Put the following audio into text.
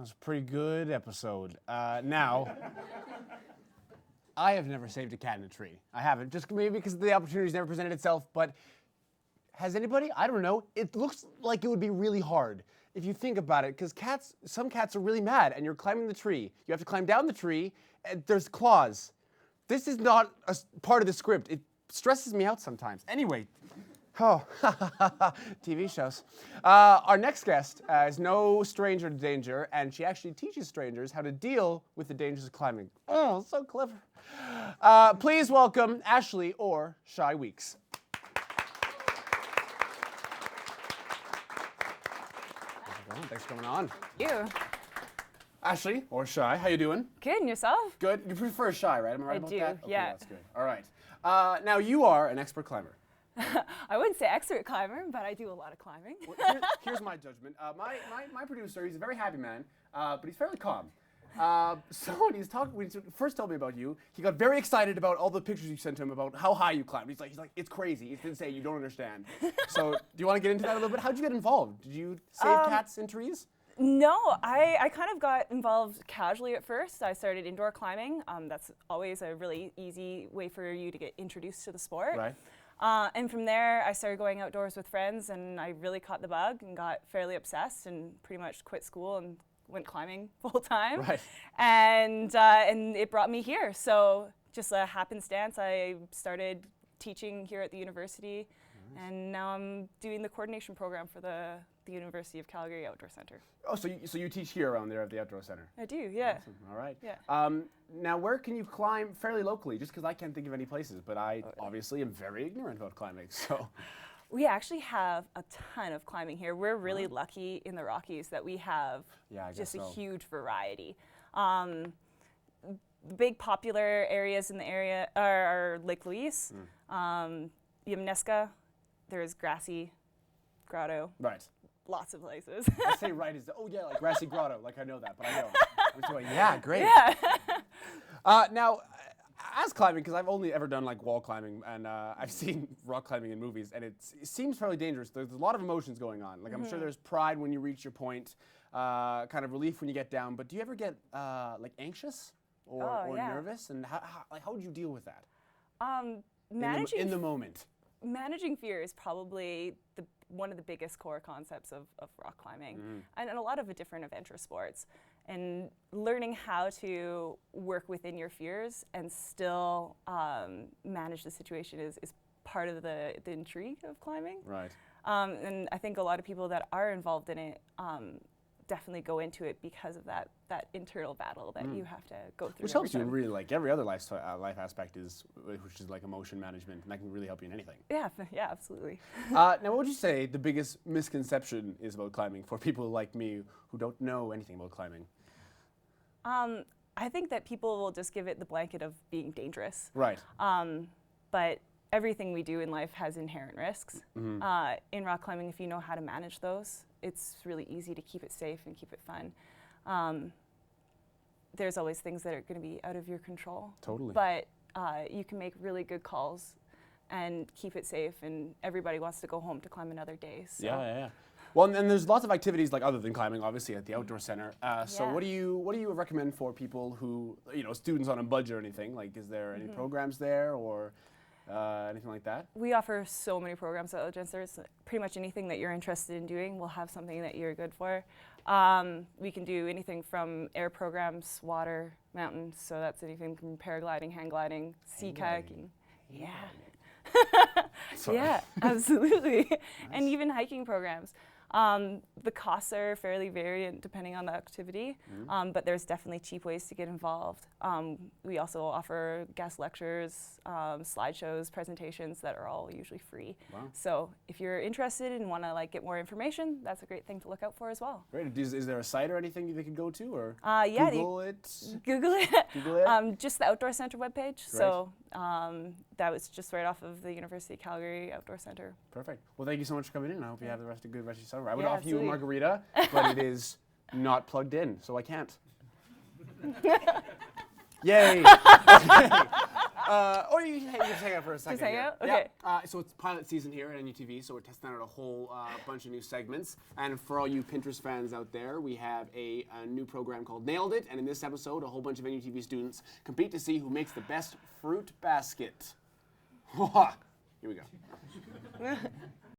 was a pretty good episode. Now, I have never saved a cat in a tree. I haven't, just maybe because the opportunity's never presented itself, but has anybody? I don't know. It looks like it would be really hard if you think about it, because some cats are really mad, and you're climbing the tree. You have to climb down the tree, and there's claws. This is not a part of the script. It stresses me out sometimes. Anyway, TV shows. Our next guest is no stranger to danger, and she actually teaches strangers how to deal with the dangers of climbing. Oh, so clever. Please welcome Ashley or Shy Weeks. Thanks for coming on. Thank you. Ashley or Shy, how you doing? Good, and yourself? Good. You prefer Shy, right? Am I right about do, that? Okay, yeah. That's good. All right. Now you are an expert climber. I wouldn't say expert climber, but I do a lot of climbing. Well, here's my judgment. My producer, he's a very happy man, but he's fairly calm. So when he first told me about you, he got very excited about all the pictures you sent him about how high you climbed. He's like, it's crazy. He didn't say you don't understand. So do you want to get into that a little bit? How'd you get involved? Did you save cats in trees? No, I kind of got involved casually at first. I started indoor climbing. That's always a really easy way for you to get introduced to the sport. Right. And from there, I started going outdoors with friends, and I really caught the bug and got fairly obsessed and pretty much quit school and went climbing full time. Right. And it brought me here. So just a happenstance, I started teaching here at the university, and now I'm doing the coordination program for the University of Calgary Outdoor Centre. Oh, so you teach here around there at the Outdoor Center? I do, yeah. Awesome. All right. Yeah. Now, where can you climb fairly locally? Just because I can't think of any places, but I obviously am very ignorant about climbing, so. We actually have a ton of climbing here. We're really lucky in the Rockies that we have just a huge variety. Big popular areas in the area are Lake Louise, Yamneska, there's Grassy Grotto. Right. Lots of places. I say right is, like Grassy Grotto, like I know that, but I know. I'm just going, yeah, great. Yeah. Now, as climbing, because I've only ever done like wall climbing, and I've seen rock climbing in movies, and it seems fairly dangerous. There's a lot of emotions going on. Like I'm sure there's pride when you reach your point, kind of relief when you get down, but do you ever get like anxious or nervous? And how would you deal with that? In the moment. Managing fear is probably one of the biggest core concepts of rock climbing and a lot of the different adventure sports. And learning how to work within your fears and still manage the situation is part of the intrigue of climbing. Right. And I think a lot of people that are involved in it definitely go into it because of that internal battle that you have to go through. Which helps you in really like every other life aspect which is like emotion management, and that can really help you in anything. Yeah, absolutely. Now, what would you say the biggest misconception is about climbing for people like me who don't know anything about climbing? I think that people will just give it the blanket of being dangerous. Right. But everything we do in life has inherent risks. In rock climbing, if you know how to manage those, it's really easy to keep it safe and keep it fun. There's always things that are going to be out of your control. Totally. But you can make really good calls and keep it safe, and everybody wants to go home to climb another day. So. Yeah. Well, and there's lots of activities like other than climbing, obviously, at the Outdoor Center. So what do you recommend for people who, students on a budget or anything? Like, is there any programs there or anything like that? We offer so many programs at Outdoor Center. Pretty much anything that you're interested in doing, we'll have something that you're good for. We can do anything from air programs, water, mountains. So that's anything from paragliding, hang gliding, sea kayaking. Yeah. Yeah, absolutely. Nice. And even hiking programs. The costs are fairly variant depending on the activity, but there's definitely cheap ways to get involved. We also offer guest lectures, slideshows, presentations that are all usually free. Wow. So if you're interested and want to get more information, that's a great thing to look out for as well. Great. Is there a site or anything they could go to, or Google it? Google it. Just the Outdoor Center webpage. Great. So that was just right off of the University of Calgary Outdoor Center. Good. Well, thank you so much for coming in. I hope you have the rest of your summer. I would offer you a margarita, but it is not plugged in, so I can't. Yay! Okay. Or you can just hang out for a second. Just hang here. out? Okay. Yeah. So it's pilot season here at NUTV, so we're testing out a whole bunch of new segments. And for all you Pinterest fans out there, we have a new program called Nailed It. And in this episode, a whole bunch of NUTV students compete to see who makes the best fruit basket. Here we go.